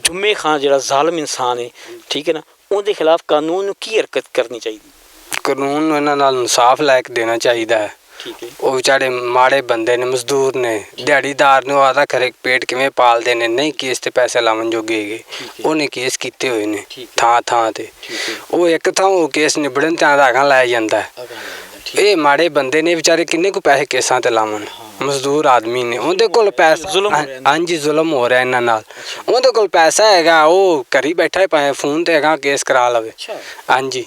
ਜੁਮੇ ਖਾਨ ਜਿਹੜਾ ਜ਼ਾਲਮ ਇਨਸਾਨ ਹੈ ਠੀਕ ਹੈ ਨਾ ਉਹਦੇ ਖਿਲਾਫ ਕਾਨੂੰਨ ਨੂੰ ਕੀ ਹਰਕਤ ਕਰਨੀ ਚਾਹੀਦੀ ਕਾਨੂੰਨ ਨੂੰ ਇਹਨਾਂ ਨਾਲ ਇਨਸਾਫ ਲੈ ਕੇ ਦੇਣਾ ਚਾਹੀਦਾ ਹੈ ਠੀਕ ਹੈ ਉਹ ਵਿਚਾਰੇ ਮਾੜੇ ਬੰਦੇ ਨੇ ਮਜ਼ਦੂਰ ਨੇ ਦਿਹਾੜੀਦਾਰ ਨੂੰ ਆਦਾ ਖਰੇ ਪੇਟ ਕਿਵੇਂ ਪਾਲਦੇ ਨੇ ਨਹੀਂ ਕੇਸ ਤੇ ਪੈਸੇ ਲਾਉਣ ਜੋਗੇ ਹੈਗੇ ਉਹਨੇ ਕੇਸ ਕੀਤੇ ਹੋਏ ਨੇ ਥਾਂ ਥਾਂ ਤੇ ਉਹ ਇੱਕ ਥਾਂ ਉਹ ਕੇਸ ਨਿਬੜਨ ਤੇ ਆਧਾਰਾਂ ਲੈ ਜਾਂਦਾ ਇਹ ਮਾੜੇ ਬੰਦੇ ਨੇ ਵਿਚਾਰੇ ਕਿੰਨੇ ਕੁ ਪੈਸੇ ਕੇਸਾਂ ਤੇ ਲਾਵਣ ਮਜ਼ਦੂਰ ਆਦਮੀ ਨੇ ਉਹਦੇ ਕੋਲ ਪੈਸਾ ਹਾਂਜੀ ਜ਼ੁਲਮ ਹੋ ਰਿਹਾ ਇਹਨਾਂ ਨਾਲ ਉਹਦੇ ਕੋਲ ਪੈਸਾ ਹੈਗਾ ਉਹ ਘਰੀ ਬੈਠਾ ਹੈ ਭਾਵੇਂ ਫੋਨ ਤੇ ਹੈਗਾ ਕੇਸ ਕਰਾ ਲਵੇ ਹਾਂਜੀ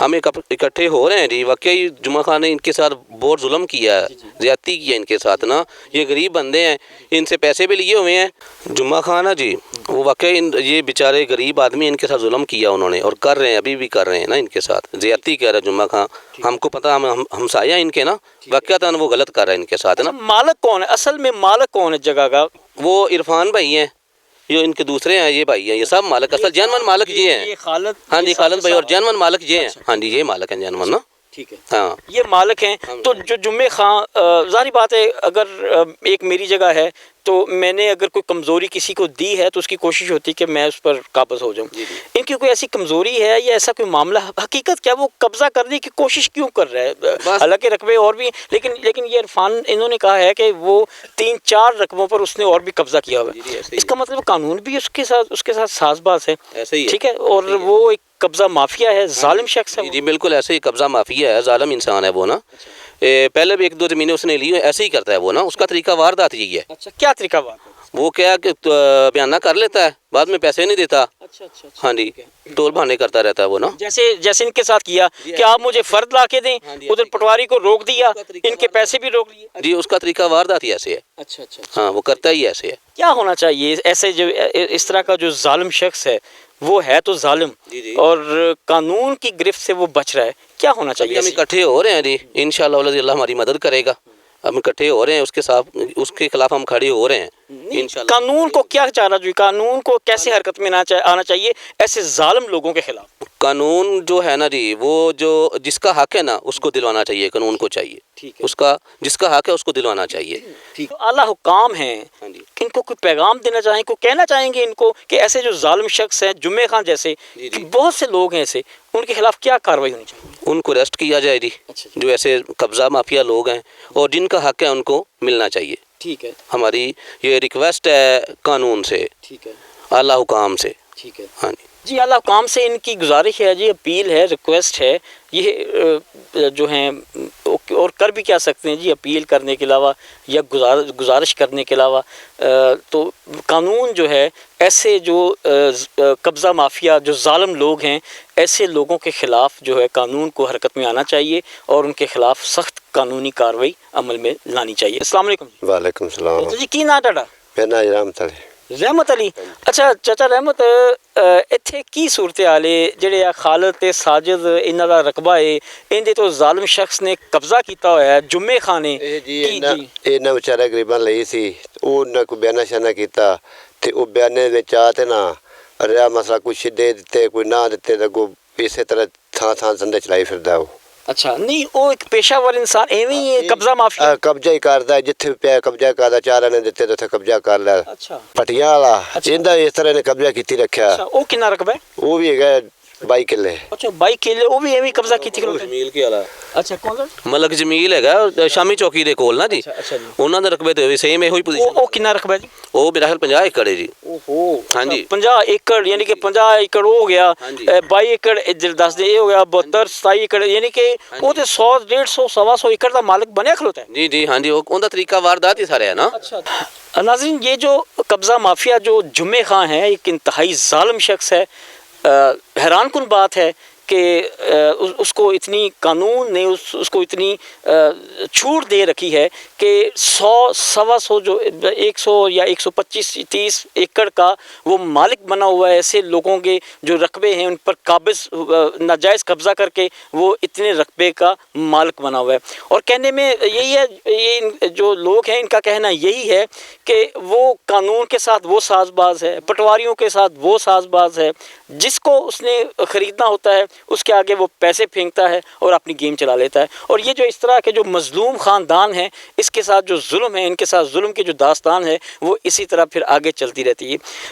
ہم اکٹھے ہو رہے ہیں جی. واقعی جمعہ خان نے ان کے ساتھ بہت ظلم کیا ہے, زیادتی کی ہے ان کے ساتھ نا. یہ غریب بندے ہیں, ان سے پیسے بھی لیے ہوئے ہیں. جمعہ خان ہے جی, وہ واقعی یہ بیچارے غریب آدمی ان کے ساتھ ظلم کیا انہوں نے, اور کر رہے ہیں, ابھی بھی کر رہے ہیں نا ان کے ساتھ. زیادتی کر رہا ہے جمعہ خان. ہم کو پتہ, ہم ہمسایہ ان کے نا, واقعتاً وہ غلط کر رہا ہے ان کے ساتھ نا. مالک کون ہے اصل میں, مالک کون ہے جگہ کا؟ وہ عرفان بھائی ہیں, یہ ان کے دوسرے ہیں, یہ بھائی ہیں, یہ سب مالک, اصل جینون مالک یہ ہیں. ہاں جی, خالد بھائی, اور جینون مالک یہ ہیں. ہاں جی, یہ مالک ہیں جینون نا. ٹھیک ہے, ہاں یہ مالک ہیں. تو جو جمعہ خان, ظاہری بات ہے اگر ایک میری جگہ ہے تو میں نے اگر کوئی کمزوری کسی کو دی ہے تو اس کی کوشش ہوتی ہے کہ میں اس پر قابض ہو جاؤں. ان کی کوئی ایسی کمزوری ہے یا ایسا کوئی معاملہ, حقیقت کیا وہ قبضہ کرنے کی کوشش کیوں کر رہا ہے؟ حالانکہ رقبے اور بھی, لیکن یہ عرفان انہوں نے کہا ہے کہ وہ 3-4 رقبوں پر اس نے اور بھی قبضہ کیا ہوا ہے. اس کا مطلب قانون بھی اس کے ساتھ ساز باز ہے. ایسے ہی, ٹھیک ہے, اور وہ ایک قبضہ مافیا ہے, ظالم شخص ہے. جی بالکل ایسے ہی قبضہ مافیا ہے, ظالم انسان ہے وہ نا. پہلے بھی 1-2 زمینیں اس نے لی, ایسے ہی کرتا ہے وہ نا. اس کا طریقہ واردات یہی ہے. اچھا, کیا طریقہ بات ہے؟ وہ کیا کہ بیانہ کر لیتا ہے, بعد میں پیسے نہیں دیتا. ہاں جی, ٹول بہانے کرتا رہتا ہے وہ نا. جیسے ان کے ساتھ کیا کہ آپ مجھے فرد لا کے دیں, ادھر پٹواری کو روک دیا, ان کے پیسے بھی روک لیے. جی, اس کا طریقہ واردات ہی ایسے ہے. اچھا, ہاں, وہ کرتا ہی ایسے ہے. کیا ہونا چاہیے ایسے جو اس طرح کا جو ظالم شخص ہے, وہ ہے تو ظالم اور قانون کی گرفت سے وہ بچ رہا ہے, کیا ہونا چاہیے؟ ہم اکٹھے ہو رہے ہیں جی, انشاءاللہ اللہ ہماری مدد کرے گا. ہم اکٹھے ہو رہے ہیں, اس کے خلاف ہم کھڑے ہو رہے ہیں انشاءاللہ. قانون کو کیا چاہنا چاہیے, قانون کو کیسے حرکت میں آنا چاہیے ایسے ظالم لوگوں کے خلاف؟ قانون جو ہے نا جی, وہ جو جس کا حق ہے نا اس کو دلوانا چاہیے, قانون کو چاہیے. اس کا جس کا حق ہے اس کو دلوانا چاہیے. اعلیٰ حکام ہیں, ان کو کوئی پیغام دینا چاہیں, کوئی کہنا چاہیں گے ان کو کہ ایسے جو ظالم شخص ہیں, جمعہ خان جیسے بہت سے لوگ ہیں ایسے, ان کے خلاف کیا کارروائی ہونی چاہیے؟ ان کو اریسٹ کیا جائے جی, جو ایسے قبضہ مافیا لوگ ہیں, اور جن کا حق ہے ان کو ملنا چاہیے. ٹھیک ہے, ہماری یہ ریکویسٹ ہے قانون سے, ٹھیک ہے, اعلیٰ حکام سے. ٹھیک ہے. ہاں جی, اعلیٰ حکام سے ان کی گزارش ہے جی, اپیل ہے, ریکویسٹ ہے. یہ جو ہیں اور کر بھی کیا سکتے ہیں جی, اپیل کرنے کے علاوہ یا گزارش کرنے کے علاوہ. تو قانون جو ہے ایسے جو قبضہ مافیا جو ظالم لوگ ہیں, ایسے لوگوں کے خلاف جو ہے قانون کو حرکت میں آنا چاہیے اور ان کے خلاف سخت قانونی کارروائی عمل میں لانی چاہیے. السلام علیکم. وعلیکم السلام جی, کی نا ٹاڈا؟ میرا نام رحمت علی. رحمت علی. اچھا چاچا رحمت, ਇੱਥੇ ਕੀ ਸੂਰਤ ਹਾਲ ਹੈ? ਜਿਹੜੇ ਆ ਖਾਲਦ ਤੇ ਸਾਜਦ, ਇਹਨਾਂ ਦਾ ਰਕਬਾ ਹੈ, ਇਹਦੇ ਤੋਂ ਜ਼ਾਲਮ ਸ਼ਖਸ ਨੇ ਕਬਜ਼ਾ ਕੀਤਾ ਹੋਇਆ ਹੈ, ਜੁਮੇ ਖਾਨ ਨੇ. ਇਹਨਾਂ ਵਿਚਾਰਾ ਗਰੀਬਾਂ ਲਈ ਸੀ, ਉਹਨਾਂ ਕੋਈ ਬਿਆਨਾ ਸ਼ਾਨਾ ਕੀਤਾ ਤੇ ਉਹ ਬਿਆਨੇ ਵਿੱਚ ਆ ਤੇ ਨਾ ਰਿਹਾ ਮਸਲਾ, ਕੋਈ ਸਿੱਧੇ ਦਿੱਤੇ ਕੋਈ ਨਾ ਦਿੱਤੇ, ਤਾਂ ਅੱਗੋਂ ਇਸੇ ਤਰ੍ਹਾਂ ਥਾਂ ਥਾਂ ਧੰਦੇ ਚਲਾਈ ਫਿਰਦਾ ਉਹ. ਅੱਛਾ, ਨਹੀਂ ਉਹ ਇੱਕ ਪੇਸ਼ਾਵਰ ਇਨਸਾਨ ਐਵੇਂ ਹੀ ਕਬਜ਼ਾ ਮਾਫੀਆ ਕਬਜ਼ਾ ਹੀ ਕਰਦਾ, ਜਿੱਥੇ ਪਿਆ ਕਬਜ਼ਾ ਕਰਦਾ, ਚਾਰਾਂ ਨੇ ਦਿੱਤੇ ਤਾਂ ਉੱਥੇ ਕਬਜ਼ਾ ਕਰ ਲਿਆ. ਅੱਛਾ, ਪਟੀਆਂ ਵਾਲਾ ਇਹਦਾ ਇਸ ਤਰ੍ਹਾਂ ਨੇ ਕਬਜ਼ਾ ਕੀਤੀ ਰੱਖਿਆ. ਉਹ ਕਿੰਨਾ ਰਕਬਾ ਹੈ? ਉਹ ਵੀ ਹੈਗਾ 22 ਕਿੱਲੇ. ਅੱਛਾ, 22 ਕਿੱਲੇ, ਉਹ ਵੀ ਐਵੇਂ ਕਬਜ਼ਾ ਕੀਤੀ ਖਲੋਤੇ? ਜਮੀਲ ਕੀ ਵਾਲਾ. ਅੱਛਾ, ਕੌਣ ਦਾ? ਮਲਕ ਜਮੀਲ ਹੈਗਾ, ਸ਼ਾਮੀ ਚੌਕੀ ਦੇ ਕੋਲ ਨਾ ਜੀ. ਅੱਛਾ ਜੀ, ਉਹਨਾਂ ਦੇ ਰਕਬੇ ਤੇ ਵੀ ਸੇਮ ਇਹੋ ਹੀ ਪੋਜੀਸ਼ਨ. ਉਹ ਕਿੰਨਾ ਰਕਬਾ ਜੀ? ਉਹ ਮੇਰਾ ਖਿਆਲ 50 ਏਕੜ ਹੈ ਜੀ. ਓਹੋ, ਹਾਂਜੀ, 50 ਏਕੜ, ਯਾਨੀ ਕਿ 50 ਏਕੜ ਉਹ ਹੋ ਗਿਆ, 22 ਏਕੜ ਇੱਧਰ ਦੱਸ ਦੇ ਇਹ ਹੋ ਗਿਆ, 72 27 ਏਕੜ, ਯਾਨੀ ਕਿ ਉਹ ਤੇ 100 150 125 ਏਕੜ ਦਾ ਮਾਲਕ ਬਣਿਆ ਖਲੋਤਾ ہے. جی جی, ہاں جی, ਉਹਦਾ ਤਰੀਕਾ ਵਾਰਦਾਤ ਹੀ ਸਾਰਾ ਹੈ ਨਾ. ناظرین, یہ جو قبضہ مافیا جو جمعہ خان ہے, ایک انتہائی ظالم شخص ہے. حیران کن بات ہے کہ اس کو اتنی قانون نے اس کو اتنی چھوٹ دے رکھی ہے کہ 100 125 جو 100 یا 125 30 ایکڑ کا وہ مالک بنا ہوا ہے. ایسے لوگوں کے جو رقبے ہیں ان پر قابض ناجائز قبضہ کر کے وہ اتنے رقبے کا مالک بنا ہوا ہے. اور کہنے میں یہی ہے, یہ جو لوگ ہیں ان کا کہنا یہی ہے کہ وہ قانون کے ساتھ وہ ساز باز ہے, پٹواریوں کے ساتھ وہ ساز باز ہے. جس کو اس نے خریدنا ہوتا ہے اس کے آگے وہ پیسے پھینکتا ہے اور اپنی گیم چلا لیتا ہے. اور یہ جو اس طرح کے جو مظلوم خاندان ہیں, اس کے ساتھ جو ظلم ہے, ان کے ساتھ ظلم کی جو داستان ہے وہ اسی طرح پھر آگے چلتی رہتی ہے.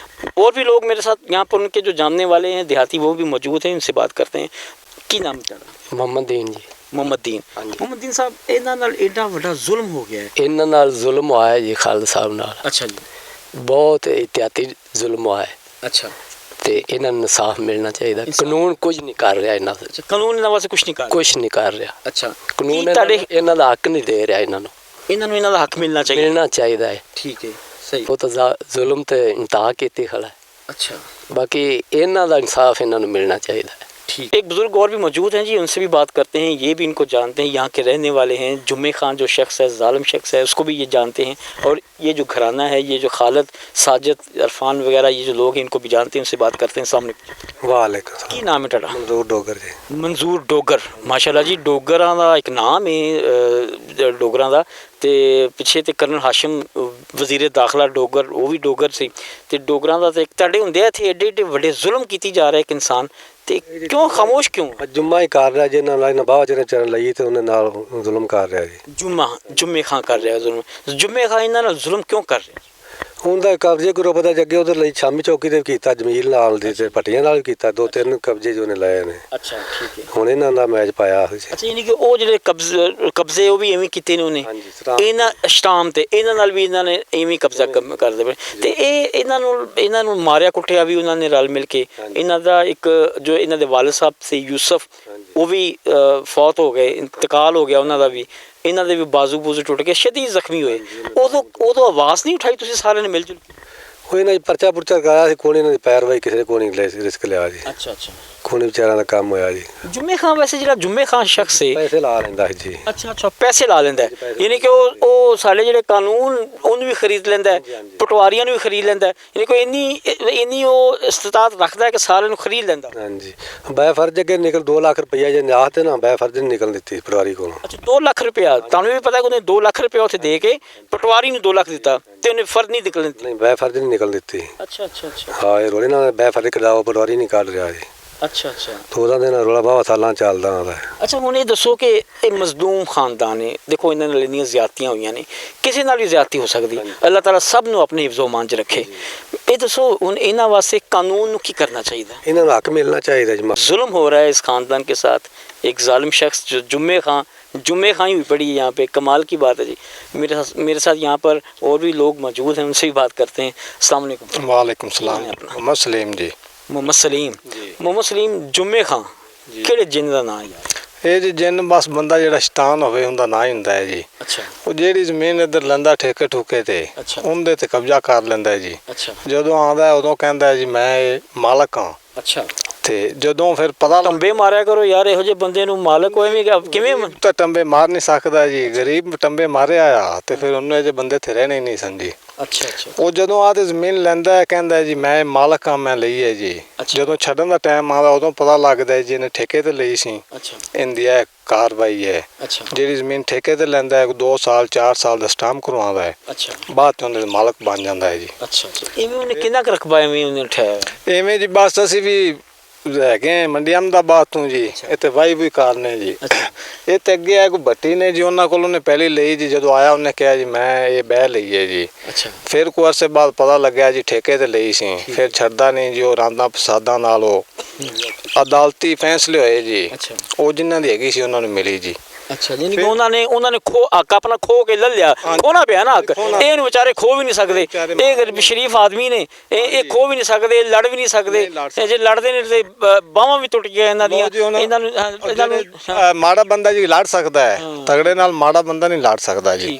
اور بھی لوگ میرے ساتھ یہاں پر ان کے جو جاننے والے ہیں دیہاتی, وہ بھی موجود ہیں, ان سے بات کرتے ہیں. کی نام ہے؟ محمد دین جی. محمد دین. محمد دین صاحب, ਇਹਨਾਂ ਨਾਲ ਐਡਾ ਵੱਡਾ ਜ਼ੁਲਮ ਹੋ ਗਿਆ ਹੈ? ਇਹਨਾਂ ਨਾਲ ਜ਼ੁਲਮ ਹੋਇਆ ਜੀ ਖਾਲਦ ਸਾਹਿਬ ਨਾਲ. ਅੱਛਾ ਜੀ, ਬਹੁਤ ਇਤਿਆਤੀ ਜ਼ੁਲਮ ਹੋਇਆ ਹੈ. ਅੱਛਾ, ਤੇ ਇਹਨਾਂ ਨੂੰ ਇਨਸਾਫ ਮਿਲਣਾ ਚਾਹੀਦਾ. ਕਾਨੂੰਨ ਕੁਝ ਨਹੀਂ ਕਰ ਰਿਹਾ ਇਹਨਾਂ ਦਾ. ਕਾਨੂੰਨ ਇਹਨਾਂ ਵਾਸਤੇ ਕੁਝ ਨਹੀਂ ਕਰ ਰਿਹਾ? ਕੁਝ ਨਹੀਂ ਕਰ ਰਿਹਾ. ਅੱਛਾ, ਕਾਨੂੰਨ ਇਹਨਾਂ ਦਾ ਹੱਕ ਨਹੀਂ ਦੇ ਰਿਹਾ. ਇਹਨਾਂ ਨੂੰ ਇਹਨਾਂ ਦਾ ਹੱਕ ਮਿਲਣਾ ਚਾਹੀਦਾ. ਮਿਲਣਾ ਚਾਹੀਦਾ ਹੈ. ਠੀਕ ਹੈ, ਸਹੀ. ਉਹ ਤਾਂ ਜ਼ੁਲਮ ਤੇ ਇੰਤਹਾ ਕੀਤੀ ਖੜਾ ਹੈ. ਅੱਛਾ, ਬਾਕੀ ਇਹਨਾਂ ਦਾ ਇਨਸਾਫ ਇਹਨਾਂ ਨੂੰ ਮਿਲਣਾ ਚਾਹੀਦਾ ਹੈ. ٹھیک. ایک بزرگ اور بھی موجود ہیں جی, ان سے بھی بات کرتے ہیں, یہ بھی ان کو جانتے ہیں, یہاں کے رہنے والے ہیں. جمعہ خان جو شخص ہے, ظالم شخص ہے, اس کو بھی یہ جانتے ہیں, اور یہ جو گھرانہ ہے, یہ جو خالد, ساجد, عرفان وغیرہ یہ جو لوگ ہیں ان کو بھی جانتے ہیں, ان سے بات کرتے ہیں. سامنے وعلیکم السلام. کی نام ہے ٹاٹا؟ منظور ڈوگر جی. منظور ڈوگر, ماشاءاللہ جی. ڈوگراں دا ایک نام ہے ڈوگراں دا, تے پیچھے تے کرنل ہاشم وزیر داخلہ ڈوگر, وہ بھی ڈوگر سی. تے ڈوگراں دا تے ایک تڑے ہوندے تھے, ایڈے ایڈے بڑے ظلم کیتی جا رہا ہے ایک انسان, تے کیوں خاموش کیوں؟ جمعہ ہی کر رہا جی, نہ باوا چرن چرن لئی تے انہاں نال ظلم کر رہا جی. جمعہ خان کر رہا ہے ظلم. جمعہ خان انہاں نال ظلم کیوں کر رہا ہے؟ ਉਹਦਾ ਕਬਜ਼ੇ ਕਰੋ ਪਤਾ ਜੱਗੇ ਉਹਦੇ ਲਈ ਸ਼ਾਮੀ ਚੌਕੀ ਤੇ ਕੀਤਾ, ਜਮੀਲ ਨਾਲ ਦੀ ਤੇ ਪੱਟੀਆਂ ਨਾਲ ਵੀ ਕੀਤਾ, 2-3 ਕਬਜ਼ੇ ਜੋ ਨੇ ਲਏ ਨੇ. ਅੱਛਾ ਠੀਕ ਹੈ. ਹੁਣ ਇਹਨਾਂ ਦਾ ਮੈਚ ਪਾਇਆ ਹੋਇਆ ਸੀ. ਅੱਛਾ, ਯਾਨੀ ਕਿ ਉਹ ਜਿਹੜੇ ਕਬਜ਼ੇ ਉਹ ਵੀ ਐਵੇਂ ਕੀਤੇ ਨੇ ਉਹਨੇ, ਇਹਨਾਂ ਸਟਾਮ ਤੇ ਇਹਨਾਂ ਨਾਲ ਵੀ ਇਹਨਾਂ ਨੇ ਐਵੇਂ ਕਬਜ਼ਾ ਕਰਦੇ ਪਏ. ਤੇ ਇਹਨਾਂ ਨੂੰ ਮਾਰਿਆ ਕੁੱਟਿਆ ਵੀ ਉਹਨਾਂ ਨੇ ਰਲ ਮਿਲ ਕੇ. ਇਹਨਾਂ ਦਾ ਇੱਕ ਜੋ ਇਹਨਾਂ ਦੇ ਵਾਲਿਦ ਸਾਹਿਬ ਸੀ ਯੂਸਫ, ਉਹ ਵੀ ਫੌਤ ਹੋ ਗਏ, ਇੰਤਕਾਲ ਹੋ ਗਿਆ ਉਹਨਾਂ ਦਾ ਵੀ. ਇਹਨਾਂ ਦੇ ਵੀ ਬਾਜ਼ੂ ਬੂਜ਼ੂ ਟੁੱਟ ਗਏ, ਸ਼ਦੀਦ ਜ਼ਖਮੀ ਹੋਏ. ਉਦੋਂ ਆਵਾਜ਼ ਨਹੀਂ ਉਠਾਈ ਤੁਸੀਂ ਸਾਰਿਆਂ ਨੇ ਮਿਲ ਜੁਲ ਕੇ? ਉਹ ਇਹਨਾਂ ਪਰਚਾ ਪੁਰਚਾ ਕਰਾਇਆ ਸੀ, ਕੋਣੀ ਇਹਨਾਂ ਦੀ ਪੈਰਵਾਈ ਕਿਸੇ ਨੇ ਕੋਣੀ ਰਿਸਕ ਲਿਆ ਜੀ. ਅੱਛਾ ਅੱਛਾ. ਕੋਣੀ ਵਿਚਾਰਿਆਂ ਦਾ ਕੰਮ ਹੋਇਆ ਜੀ. ਜੁਮੇ ਖਾਨ ਵੈਸੇ ਜਿਹੜਾ ਜੁਮੇ ਖਾਨ ਸ਼ਖਸ ਹੈ ਪੈਸੇ ਲਾ ਲੈਂਦਾ ਜੀ. ਅੱਛਾ ਅੱਛਾ, ਪੈਸੇ ਲਾ ਲੈਂਦਾ, ਯਾਨੀ ਕਿ ਉਹ ਸਾਡੇ ਜਿਹੜੇ ਕਾਨੂੰਨ ਉਹਨੂੰ ਵੀ ਖਰੀਦ ਲੈਂਦਾ, ਪਟਵਾਰੀਆਂ ਨੂੰ ਵੀ ਖਰੀਦ ਲੈਂਦਾ, ਯਾਨੀ ਕਿ ਇੰਨੀ ਉਹ ਇਸਤਤਾਤ ਰੱਖਦਾ ਕਿ ਸਾਰਿਆਂ ਨੂੰ ਖਰੀਦ ਲੈਂਦਾ. ਹਾਂਜੀ, ਬੈ ਫਰਜ਼ ਅੱਗੇ ਨਿਕਲ 2 ਲੱਖ ਰੁਪਈਆ ਜੇ ਨਿਆਹ ਤੇ ਨਾ ਬੈ ਫਰਜ਼ ਨਹੀਂ ਨਿਕਲ ਦਿੱਤੀ ਪਟਵਾਰੀ ਕੋਲੋਂ. ਅੱਛਾ, 2 ਲੱਖ ਰੁਪਇਆ ਤੁਹਾਨੂੰ ਵੀ ਪਤਾ ਕਿ ਉਹਨੇ 2 ਲੱਖ ਰੁਪਇਆ ਉੱਥੇ ਦੇ ਕੇ ਪਟਵਾਰੀ ਨੂੰ 2 ਲੱਖ ਦਿੱਤਾ ਤੇ ਉਹਨੇ ਫਰਜ਼ ਨਹੀਂ ਨਿਕਲਣ ਦਿੱਤੀ? ਨਹੀਂ, ਬੈ ਫਰਜ਼ ਨਹੀਂ ਨਿਕਲ ਦਿੱਤੀ. ਅੱਛਾ ਅੱਛਾ ਅੱਛਾ. ਹਾਂ, ਇਹ ਰੋਲੇ ਨਾਲ ਬੈ ਫਰਜ਼ ਕਢਾਓ, ਪਟਵਾਰੀ ਨਹੀਂ ਕੱਢ ਰਿਹਾ ਜੀ. ਅੱਛਾ ਅੱਛਾ. ਉਹਦਾ ਦੇ ਨਾਲ ਰੋਲਾ ਬਾਵਾ ਸਾਲਾਂ ਚੱਲਦਾ ਉਹਦਾ. ਅੱਛਾ, ਹੁਣ ਇਹ ਦੱਸੋ ਕਿ ਇਹ ਮਜ਼ਲੂਮ ਖਾਨਦਾਨ ਹੈ, ਦੇਖੋ ਇਹਨਾਂ ਨਾਲ ਇੰਨੀਆਂ ਜ਼ਿਆਦਤੀਆਂ ਹੋਈਆਂ ਨੇ, ਕਿਸੇ ਨਾਲ ਵੀ ਜ਼ਿਆਦਤੀ ਹੋ ਸਕਦੀ. ਅੱਲਾਹ ਤਾਲਾ ਸਭ ਨੂੰ ਆਪਣੇ ਹਿਫਜ਼ੋ ਮਾਨ 'ਚ ਰੱਖੇ. ਇਹ ਦੱਸੋ ਹੁਣ ਇਹਨਾਂ ਵਾਸਤੇ ਕਾਨੂੰਨ ਨੂੰ ਕੀ ਕਰਨਾ ਚਾਹੀਦਾ? ਇਹਨਾਂ ਨੂੰ ਹੱਕ ਮਿਲਣਾ ਚਾਹੀਦਾ ਜੀ. ظلم ہو رہا ہے اس خاندان کے ساتھ. ایک ظالم شخص جو جمعہ خان ہی پڑی ہے یہاں پہ, کمال کی بات ہے جی. میرے ساتھ یہاں پر اور بھی لوگ موجود ہیں, ان سے بھی بات کرتے ہیں. السلام علیکم. وعلیکم السلام. محمد سلیم جی. محمد سلیم. محمد سلیم, جمعہ خان ਕਿਹੜੇ ਜਿੰਨ ਦਾ ਨਾਂ ਹੈ? ਇਹ ਜੀ ਜਿੰਨ ਬਸ ਬੰਦਾ ਜਿਹੜਾ ਸ਼ੈਤਾਨ ਹੋਵੇ ਉਹਦਾ ਨਾਂ ਹੀ ਹੁੰਦਾ ਹੈ ਜੀ. ਅੱਛਾ. ਉਹ ਜਿਹੜੀ ਜ਼ਮੀਨ ਇੱਧਰ ਲੈਂਦਾ ਠੇਕੇ ਠੁਕੇ ਤੇ, ਉਹਦੇ ਤੇ ਕਬਜ਼ਾ ਕਰ ਲੈਂਦਾ ਹੈ ਜੀ. ਅੱਛਾ. ਜਦੋਂ ਆਉਂਦਾ ਉਦੋਂ ਕਹਿੰਦਾ ਜੀ ਮੈਂ ਇਹ ਮਾਲਕ ਹਾਂ. ਅੱਛਾ. ਤੇ ਜਦੋਂ ਫਿਰ ਪਤਾ ਟੰਬੇ ਮਾਰਿਆ ਕਰੋ ਯਾਰ, ਇਹੋ ਜਿਹੇ ਬੰਦੇ ਨੂੰ ਮਾਲਕ ਹੋਏ ਕਿਵੇਂ? ਤਾਂ ਟੰਬੇ ਮਾਰ ਨਹੀਂ ਸਕਦਾ ਜੀ, ਗਰੀਬ ਟੰਬੇ ਮਾਰਿਆ ਆ ਤੇ ਫਿਰ ਉਹਨੇ ਜੇ ਬੰਦੇ ਤੇ ਰਹਿਣੇ ਨਹੀਂ ਸਮਝੀ. ਅੱਛਾ ਅੱਛਾ. ਉਹ ਜਦੋਂ ਆ ਤੇ ਜ਼ਮੀਨ ਲੈਂਦਾ ਕਹਿੰਦਾ ਜੀ ਮੈਂ ਮਾਲਕ ਹਾਂ, ਮੈਂ ਲਈ ਹੈ ਜੀ. ਜਦੋਂ ਛੱਡਣ ਦਾ ਟਾਈਮ ਆਉਂਦਾ ਉਦੋਂ ਪਤਾ ਲੱਗਦਾ ਜੀ ਇਹਨੇ ਠੇਕੇ ਤੇ ਲਈ ਸੀ. ਅੱਛਾ. ਇਹਦੀ ਇਹ ਕਾਰਵਾਈ ਹੈ. ਅੱਛਾ. ਜਿਹੜੀ ਜ਼ਮੀਨ ਠੇਕੇ ਤੇ ਲੈਂਦਾ ਹੈ 2 ਸਾਲ 4 ਸਾਲ ਦਾ ਸਟਾਂਪ ਕਰਵਾਉਂਦਾ ਹੈ, ਅੱਛਾ, ਬਾਅਦ ਚ ਉਹਦੇ ਮਾਲਕ ਬਣ ਜਾਂਦਾ ਹੈ ਜੀ. ਅੱਛਾ ਅੱਛਾ. ਇਵੇਂ ਉਹਨੇ ਕਿੰਨਾ ਕੁ ਰਕਬਾ ਐਵੇਂ ਉਹਨੇ ਉਠਾਇਆ? ਐਵੇਂ ਜੀ ਬਸ ਅਸੀਂ ਵੀ ਹੈਗੇ ਮੰਡੀ ਅਹਿਮਦਾਬਾਦ ਤੋਂ ਜੀ, ਇੱਥੇ ਵਾਈ ਵੀ ਕਾਰ ਨੇ ਜੀ. ਇਹ ਤੇ ਅੱਗੇ ਆ ਕੋਈ ਭੱਟੀ ਨੇ ਜੀ, ਉਹਨਾਂ ਕੋਲ ਉਹਨੇ ਪਹਿਲੀ ਲਈ ਜੀ. ਜਦੋਂ ਆਇਆ ਉਹਨੇ ਕਿਹਾ ਜੀ ਮੈਂ ਇਹ ਬਹਿ ਲਈ ਹੈ ਜੀ. ਅੱਛਾ. ਫਿਰ ਕੁਝ ਅਰਸੇ ਬਾਅਦ ਪਤਾ ਲੱਗਿਆ ਜੀ ਠੇਕੇ ਤੇ ਲਈ ਸੀ. ਫਿਰ ਛੱਡਦਾ ਨਹੀਂ ਜੀ, ਉਹ ਰਾਂਦਾ ਫਸਾਦਾਂ ਨਾਲ ਉਹ ਅਦਾਲਤੀ ਫੈਸਲੇ ਹੋਏ ਜੀ, ਉਹ ਜਿਨ੍ਹਾਂ ਦੀ ਹੈਗੀ ਸੀ ਉਹਨਾਂ ਨੂੰ ਮਿਲੀ ਜੀ. ਅੱਛਾ, ਯਾਨੀ ਕਿ ਉਹਨਾਂ ਨੇ ਹੱਕ ਆਪਣਾ ਖੋ ਕੇ ਲੈ ਲਿਆ. ਖੋਣਾ ਪਿਆ ਨਾ ਹੱਕ, ਇਹ ਨੂੰ ਵਿਚਾਰੇ ਖੋ ਵੀ ਨਹੀਂ ਸਕਦੇ. ਇਹ ਸ਼ਰੀਫ ਆਦਮੀ ਨੇ, ਇਹ ਖੋ ਵੀ ਨਹੀਂ ਸਕਦੇ, ਲੜ ਵੀ ਨਹੀਂ ਸਕਦੇ. ਜੇ ਲੜਦੇ ਨੇ ਤੇ ਬਾਹਾਂ ਵੀ ਟੁੱਟ ਗਈਆਂ ਇਹਨਾਂ ਦੀਆਂ. ਇਹਨਾਂ ਨੂੰ ਮਾੜਾ ਬੰਦਾ ਜੀ ਲੜ ਸਕਦਾ ਹੈ, ਤਗੜੇ ਨਾਲ ਮਾੜਾ ਬੰਦਾ ਨਹੀਂ ਲੜ ਸਕਦਾ ਜੀ.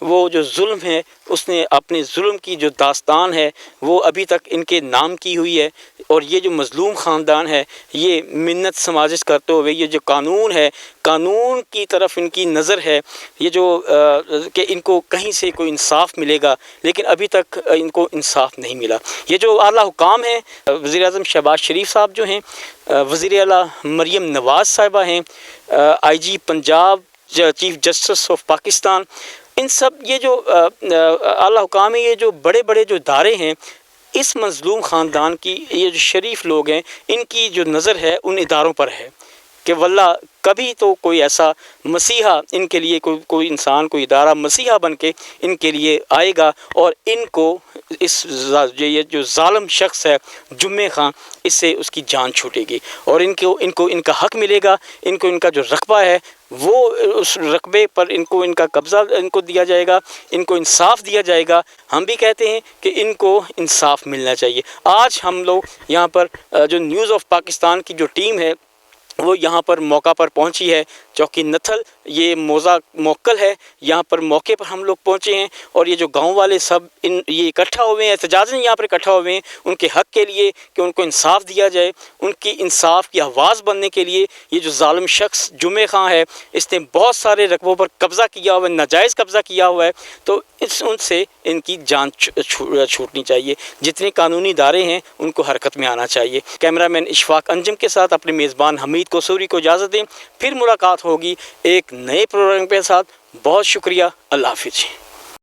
وہ جو ظلم ہے اس نے اپنے ظلم کی جو داستان ہے وہ ابھی تک ان کے نام کی ہوئی ہے، اور یہ جو مظلوم خاندان ہے یہ منت سماجش کرتے ہوئے یہ جو قانون ہے، قانون کی طرف ان کی نظر ہے، یہ جو کہ ان کو کہیں سے کوئی انصاف ملے گا، لیکن ابھی تک ان کو انصاف نہیں ملا۔ یہ جو اعلیٰ حکام ہیں، وزیر اعظم شہباز شریف صاحب جو ہیں، وزیر اعلیٰ مریم نواز صاحبہ ہیں، I G Punjab, chief justice of Pakistan, ان سب یہ جو اعلیٰ حکام ہیں، یہ جو بڑے بڑے جو ادارے ہیں، اس مظلوم خاندان کی یہ جو شریف لوگ ہیں ان کی جو نظر ہے ان اداروں پر ہے کہ واللہ کبھی تو کوئی ایسا مسیحا ان کے لیے کوئی انسان، کوئی ادارہ مسیحا بن کے ان کے لیے آئے گا، اور ان کو یہ جو ظالم شخص ہے جمعہ خان، اس سے اس کی جان چھوٹے گی، اور ان کو ان کا حق ملے گا، ان کو ان کا جو رقبہ ہے وہ اس رقبے پر ان کو ان کا قبضہ ان کو دیا جائے گا، ان کو انصاف دیا جائے گا۔ ہم بھی کہتے ہیں کہ ان کو انصاف ملنا چاہیے۔ آج ہم لوگ یہاں پر جو نیوز آف پاکستان کی جو ٹیم ہے وہ یہاں پر موقع پر پہنچی ہے، چوکی نتھل یہ موضع موکل ہے، یہاں پر موقع پر ہم لوگ پہنچے ہیں، اور یہ جو گاؤں والے سب یہ اکٹھا ہوئے ہیں، احتجاجاً یہاں پر اکٹھا ہوئے ہیں ان کے حق کے لیے کہ ان کو انصاف دیا جائے، ان کی انصاف کی آواز بننے کے لیے۔ یہ جو ظالم شخص جمعہ خان ہے اس نے بہت سارے رقبوں پر قبضہ کیا ہوا ہے، ناجائز قبضہ کیا ہوا ہے، تو ان سے ان کی جان چھوٹنی چاہیے۔ جتنے قانونی ادارے ہیں ان کو حرکت میں آنا چاہیے۔ کیمرہ مین اشفاق انجم کے ساتھ اپنے میزبان حمید قصوری کو اجازت دیں، پھر ملاقات ہوگی ایک نئے پروگرام کے ساتھ۔ بہت شکریہ، اللہ حافظ۔